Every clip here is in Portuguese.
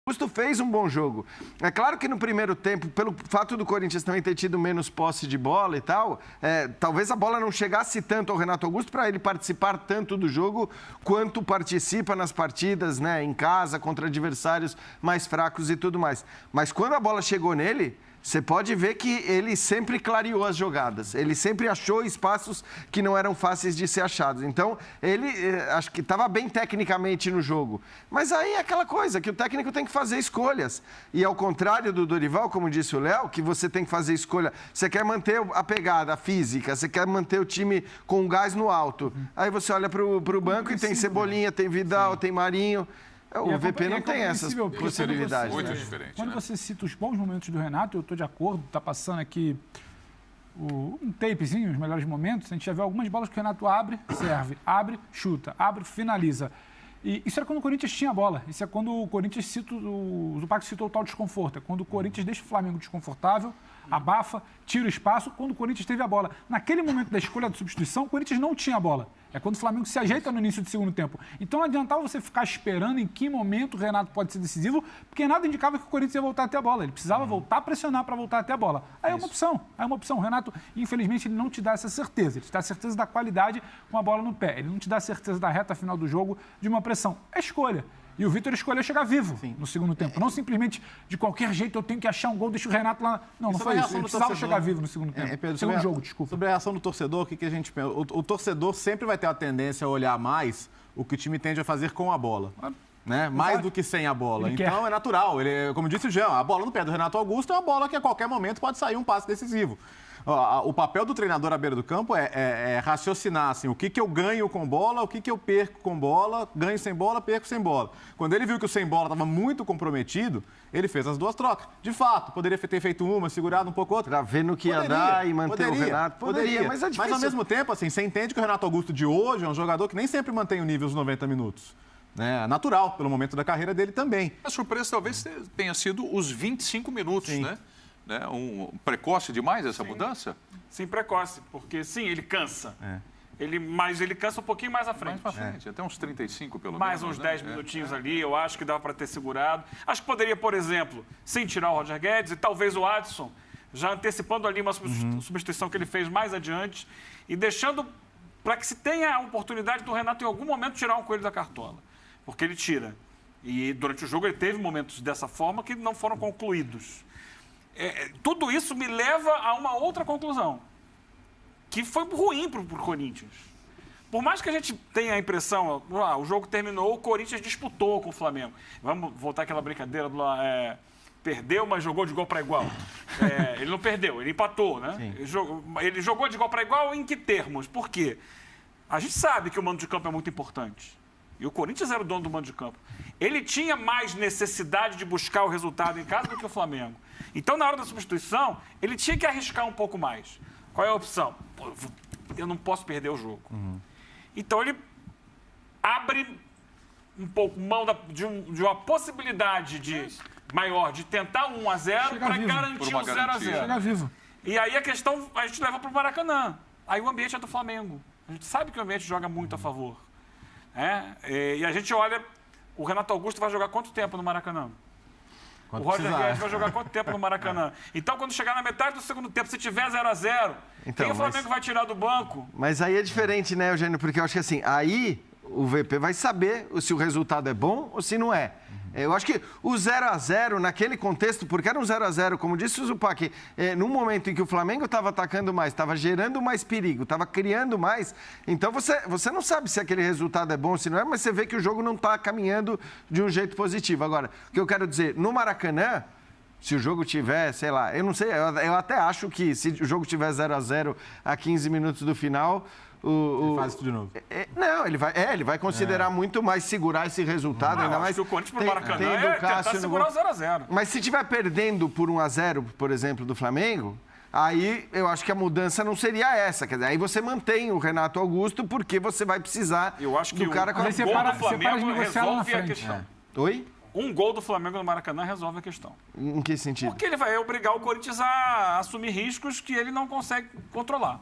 Augusto fez um bom jogo. É claro que no primeiro tempo, pelo fato do Corinthians também ter tido menos posse de bola e tal, talvez a bola não chegasse tanto ao Renato Augusto para ele participar tanto do jogo quanto participa nas partidas, né, em casa, contra adversários mais fracos e tudo mais. Mas quando a bola chegou nele, você pode ver que ele sempre clareou as jogadas. Ele sempre achou espaços que não eram fáceis de ser achados. Então, ele acho que estava bem tecnicamente no jogo. Mas aí é aquela coisa que o técnico tem que fazer escolhas. E ao contrário do Dorival, como disse o Léo, que você tem que fazer escolha. Você quer manter a pegada, a física, você quer manter o time com gás no alto. Aí você olha para o banco e tem Cebolinha, tem Vidal, tem Marinho. O VP não tem essas possibilidades. Muito diferente. Quando você cita os bons momentos do Renato, eu estou de acordo, está passando aqui um tapezinho, os melhores momentos, a gente já vê algumas bolas que o Renato abre, serve, abre, chuta, abre, finaliza. E isso era quando o Corinthians tinha a bola. Isso é quando o Corinthians cita, o Zupac citou o tal desconforto. É quando o Corinthians deixa o Flamengo desconfortável, abafa, tira o espaço, quando o Corinthians teve a bola. Naquele momento da escolha de substituição, o Corinthians não tinha a bola. É quando o Flamengo se ajeita no início do segundo tempo. Então não adiantava você ficar esperando em que momento o Renato pode ser decisivo, porque nada indicava que o Corinthians ia voltar até a bola. Ele precisava voltar a pressionar para voltar até a bola. Aí é uma opção. O Renato, infelizmente, ele não te dá essa certeza. Ele te dá a certeza da qualidade com a bola no pé. Ele não te dá a certeza da reta final do jogo de uma pressão. É escolha. E o Vitor escolheu chegar vivo no segundo tempo. Não simplesmente, de qualquer jeito, eu tenho que achar um gol, deixa o Renato lá. Não foi isso. Ele precisava chegar vivo no segundo tempo. Pedro, segundo jogo, desculpa. Sobre a reação do torcedor, o que a gente pensa? O torcedor sempre vai ter a tendência a olhar mais o que o time tende a fazer com a bola. Né? Mais do que sem a bola. Então é natural. Como disse o Jean, a bola no pé do Renato Augusto é uma bola que a qualquer momento pode sair um passe decisivo. O papel do treinador à beira do campo é raciocinar assim, o que eu ganho com bola, o que eu perco com bola, ganho sem bola, perco sem bola. Quando ele viu que o sem bola estava muito comprometido, ele fez as duas trocas. De fato, poderia ter feito uma, segurado um pouco outra. Para ver no que ia dar e manter o Renato. Poderia, mas é difícil. Mas ao mesmo tempo, assim, você entende que o Renato Augusto de hoje é um jogador que nem sempre mantém o nível dos 90 minutos. É natural, pelo momento da carreira dele também. A surpresa talvez tenha sido os 25 minutos, né? Precoce demais essa mudança? Sim, precoce, porque sim, ele cansa. Mas ele cansa um pouquinho mais à frente. Mais pra frente, até uns 35 pelo mais menos. Mais uns 10 minutinhos ali, eu acho que dava para ter segurado. Acho que poderia, por exemplo, sem tirar o Roger Guedes e talvez o Adson, já antecipando ali uma substituição que ele fez mais adiante e deixando para que se tenha a oportunidade do Renato em algum momento tirar um coelho da cartola. Porque ele tira. E durante o jogo ele teve momentos dessa forma que não foram concluídos. Tudo isso me leva a uma outra conclusão, que foi ruim para o Corinthians. Por mais que a gente tenha a impressão, o jogo terminou, o Corinthians disputou com o Flamengo. Vamos voltar àquela brincadeira do perdeu, mas jogou de igual para igual. Ele não perdeu, ele empatou, né? Ele jogou de igual para igual em que termos? Por quê? A gente sabe que o mando de campo é muito importante. E o Corinthians era o dono do mando de campo. Ele tinha mais necessidade de buscar o resultado em casa do que o Flamengo. Então, na hora da substituição, ele tinha que arriscar um pouco mais. Qual é a opção? Eu não posso perder o jogo. Então, ele abre um pouco mão de uma possibilidade maior de tentar um 1-0 para garantir um 0-0. Chega vivo. E aí a questão a gente leva para o Maracanã. Aí o ambiente é do Flamengo. A gente sabe que o ambiente joga muito a favor. E a gente olha, o Renato Augusto vai jogar quanto tempo no Maracanã? O Roger Guedes vai jogar quanto tempo no Maracanã? Então, quando chegar na metade do segundo tempo, se tiver 0-0, quem o Flamengo vai tirar do banco? Mas aí é diferente, né, Eugênio? Porque eu acho que assim, aí o VP vai saber se o resultado é bom ou se não é. Eu acho que o 0-0 naquele contexto, porque era um 0-0, como disse o Zupac, num momento em que o Flamengo estava atacando mais, estava gerando mais perigo, estava criando mais, então você não sabe se aquele resultado é bom ou se não é, mas você vê que o jogo não está caminhando de um jeito positivo. Agora, o que eu quero dizer, no Maracanã, se o jogo tiver, sei lá, eu não sei, eu até acho que se o jogo tiver 0-0 a 15 minutos do final... Ele faz isso de novo. Não, ele vai considerar muito mais segurar esse resultado, ainda mais que o Corinthians pro Maracanã tentar segurar o 0-0. Mas se estiver perdendo por 1-0, por exemplo, do Flamengo, aí eu acho que a mudança não seria essa. Quer dizer, aí você mantém o Renato Augusto porque você vai precisar do cara com a gol do Flamengo resolve a questão. Oi? Um gol do Flamengo no Maracanã resolve a questão. Em que sentido? Porque ele vai obrigar o Corinthians a assumir riscos que ele não consegue controlar.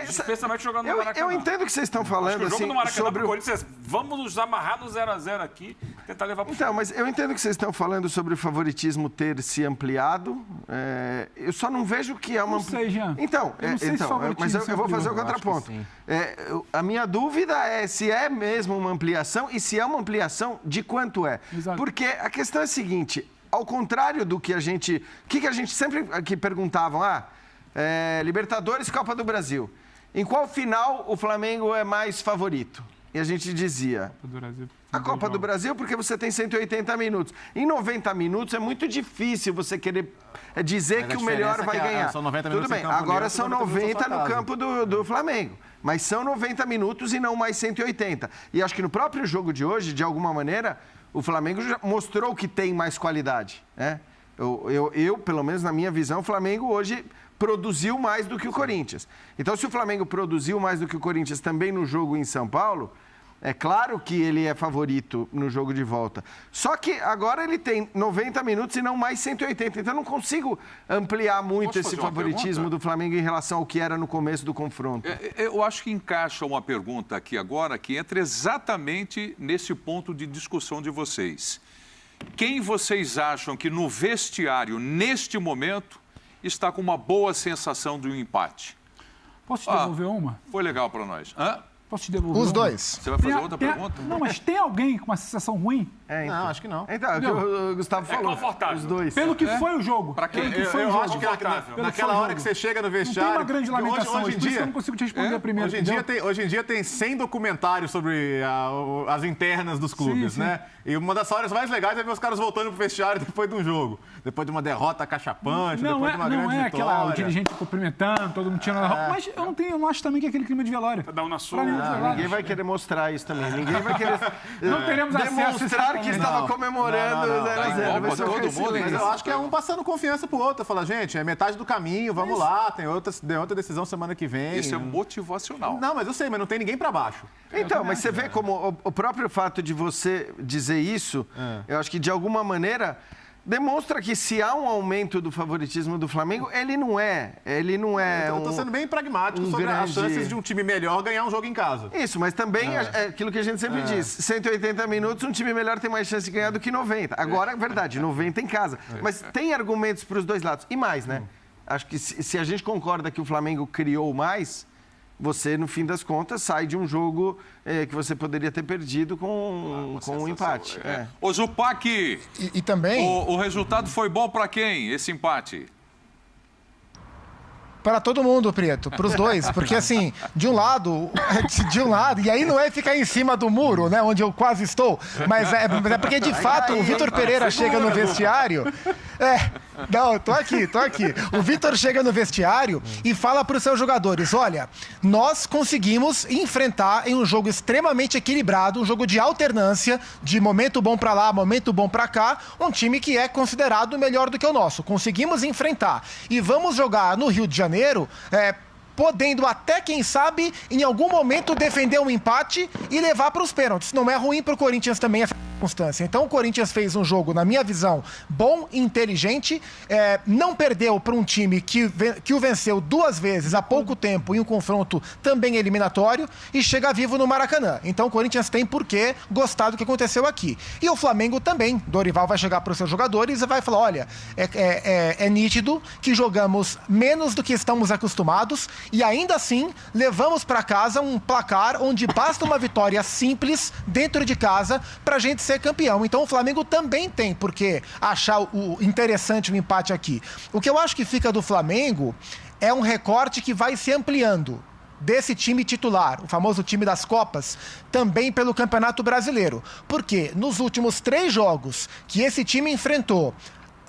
Especialmente jogando no Maracanã. Eu entendo o que vocês estão falando. O jogo assim, no Maracanã sobre pro Corinthians, vamos nos amarrar no 0x0 aqui, tentar levar pro Então, mas eu entendo que vocês estão falando sobre o favoritismo ter se ampliado. Eu só não vejo que é uma... Não sei, Jean. Então, mas eu vou fazer o contraponto. A minha dúvida é se é mesmo uma ampliação e se é uma ampliação, de quanto é. Exato. Porque a questão é a seguinte, ao contrário do que a gente... O que a gente sempre aqui perguntavam? Libertadores, Copa do Brasil. Em qual final o Flamengo é mais favorito? E a gente dizia... A Copa do Brasil, porque você tem 180 minutos. Em 90 minutos é muito difícil você querer dizer que o melhor vai ganhar. São 90 minutos. Tudo bem, agora são 90 no campo do Flamengo. Mas são 90 minutos e não mais 180. E acho que no próprio jogo de hoje, de alguma maneira, o Flamengo já mostrou que tem mais qualidade. Eu, pelo menos na minha visão, o Flamengo hoje produziu mais do que o Corinthians. Então, se o Flamengo produziu mais do que o Corinthians também no jogo em São Paulo, é claro que ele é favorito no jogo de volta. Só que agora ele tem 90 minutos e não mais 180. Então, eu não consigo ampliar muito esse favoritismo do Flamengo em relação ao que era no começo do confronto. Eu acho que encaixa uma pergunta aqui agora que entra exatamente nesse ponto de discussão de vocês. Quem vocês acham que no vestiário, neste momento, está com uma boa sensação de um empate? Posso te devolver uma? Foi legal para nós. Posso te devolver Os uma? dois. Você vai fazer outra pergunta? Não, mas tem alguém com uma sensação ruim? Não, acho que não. Então, é o que o Gustavo falou. Confortável. Os dois. Pelo que foi o jogo. Pra quem? Eu acho que naquela hora que você chega no vestiário... Não tem uma grande lamentação, hoje em por isso que eu dia... não consigo te responder primeiro. Hoje em dia tem 100 documentários sobre as internas dos clubes, Sim. né? E uma das horas mais legais é ver os caras voltando pro vestiário depois de um jogo. Depois de uma derrota cachapante, depois de uma grande vitória. Aquela, o dirigente cumprimentando, todo mundo tirando a roupa. Mas eu não acho também que é aquele clima de velório. Dá um na sua. Ninguém vai querer mostrar isso também. Ninguém vai querer Não teremos acesso demonstrar que estava comemorando o 0x0. Vai ser todo mundo, Mas eu acho que é um passando confiança pro outro. Fala, gente, é metade do caminho, vamos lá, tem outra decisão semana que vem. Isso é motivacional. Não, mas eu sei, mas não tem ninguém pra baixo. Então, mas você vê como o próprio fato de você dizer isso, eu acho que de alguma maneira demonstra que se há um aumento do favoritismo do Flamengo, ele não é Eu tô sendo bem pragmático sobre as chances de um time melhor ganhar um jogo em casa. Isso, mas também é aquilo que a gente sempre diz, 180 minutos, um time melhor tem mais chance de ganhar do que 90. Agora, é verdade, 90 em casa. Mas tem argumentos para os dois lados. E mais, né? Acho que se a gente concorda que o Flamengo criou mais, você, no fim das contas, sai de um jogo que você poderia ter perdido com um empate. Ô, Zupac, E também... o resultado foi bom para quem, esse empate? Para todo mundo, Prieto, para os dois, porque assim, de um lado, e aí não é ficar em cima do muro, né, onde eu quase estou, mas é porque de fato o Vitor Pereira chega no vestiário, não, tô aqui, o Vitor chega no vestiário e fala para os seus jogadores, olha, nós conseguimos enfrentar em um jogo extremamente equilibrado, um jogo de alternância, de momento bom para lá, momento bom para cá, um time que é considerado melhor do que o nosso, conseguimos enfrentar, e vamos jogar no Rio de Janeiro, podendo até, quem sabe, em algum momento defender um empate e levar para os pênaltis. Não é ruim para o Corinthians também essa circunstância. Então o Corinthians fez um jogo, na minha visão, bom, inteligente, não perdeu para um time que o venceu 2 vezes há pouco tempo em um confronto também eliminatório e chega vivo no Maracanã. Então o Corinthians tem por que gostar do que aconteceu aqui. E o Flamengo também. Dorival vai chegar para os seus jogadores e vai falar, olha, é nítido que jogamos menos do que estamos acostumados e ainda assim levamos para casa um placar onde basta uma vitória simples dentro de casa para a gente ser campeão. Então o Flamengo também tem por que achar o interessante o empate aqui. O que eu acho que fica do Flamengo é um recorte que vai se ampliando desse time titular, o famoso time das Copas, também pelo Campeonato Brasileiro. Porque nos últimos 3 jogos que esse time enfrentou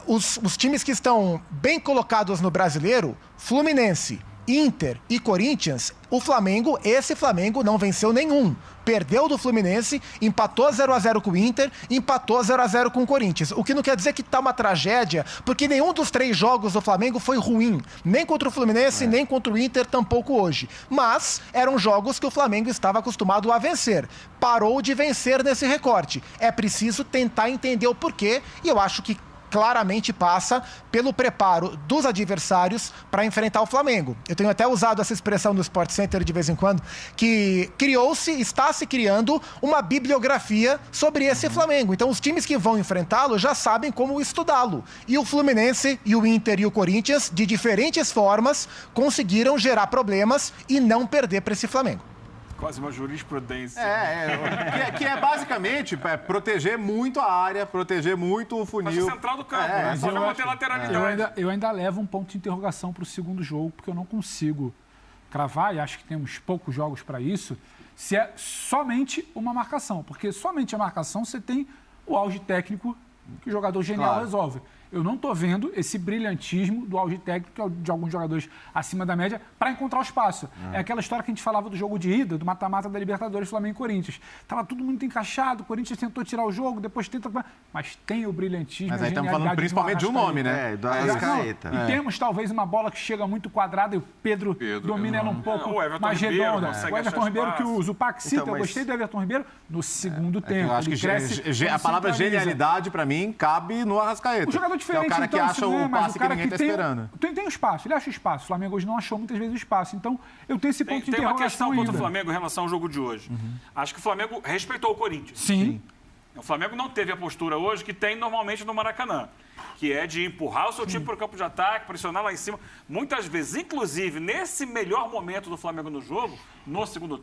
os times que estão bem colocados no Brasileiro, Fluminense, Inter e Corinthians, esse Flamengo não venceu nenhum. Perdeu do Fluminense, empatou 0x0 com o Inter, empatou 0x0 com o Corinthians. O que não quer dizer que tá uma tragédia, porque nenhum dos 3 jogos do Flamengo foi ruim. Nem contra o Fluminense, nem contra o Inter, tampouco hoje. Mas eram jogos que o Flamengo estava acostumado a vencer. Parou de vencer nesse recorte. É preciso tentar entender o porquê, e eu acho que claramente passa pelo preparo dos adversários para enfrentar o Flamengo. Eu tenho até usado essa expressão no Sport Center de vez em quando, que está se criando uma bibliografia sobre esse Flamengo. Então, os times que vão enfrentá-lo já sabem como estudá-lo. E o Fluminense, e o Inter e o Corinthians, de diferentes formas, conseguiram gerar problemas e não perder para esse Flamengo. Quase uma jurisprudência. Que é basicamente proteger muito a área, proteger muito o funil. Mas central do campo, né? Só vai manter lateralidade. Eu ainda levo um ponto de interrogação para o segundo jogo, porque eu não consigo cravar, e acho que temos poucos jogos para isso, se é somente uma marcação. Porque somente a marcação você tem o auge técnico que o jogador genial resolve. Eu não estou vendo esse brilhantismo do auge técnico de alguns jogadores acima da média para encontrar o espaço. É aquela história que a gente falava do jogo de ida, do mata-mata da Libertadores, Flamengo e Corinthians. Estava tudo muito encaixado, o Corinthians tentou tirar o jogo, depois tenta... Mas tem o brilhantismo. Mas aí estamos falando principalmente de um nome, né? Do Arrascaeta. E temos talvez uma bola que chega muito quadrada e o Pedro domina ela um pouco mais redonda. O Everton Ribeiro, que o Zupac cita, Então, eu gostei do Everton Ribeiro no segundo tempo. Eu acho que a palavra genialidade, para mim, cabe no Arrascaeta. O jogador diferente, que é o cara então, que acha o passe que ninguém está esperando. Tem o espaço, ele acha o espaço. O Flamengo hoje não achou muitas vezes o espaço. Então, eu tenho esse ponto de interrogação. Tem uma questão ainda contra o Flamengo em relação ao jogo de hoje. Acho que o Flamengo respeitou o Corinthians. Sim. O Flamengo não teve a postura hoje que tem normalmente no Maracanã, que é de empurrar o seu time para o campo de ataque, pressionar lá em cima. Muitas vezes, inclusive, nesse melhor momento do Flamengo no jogo, no segundo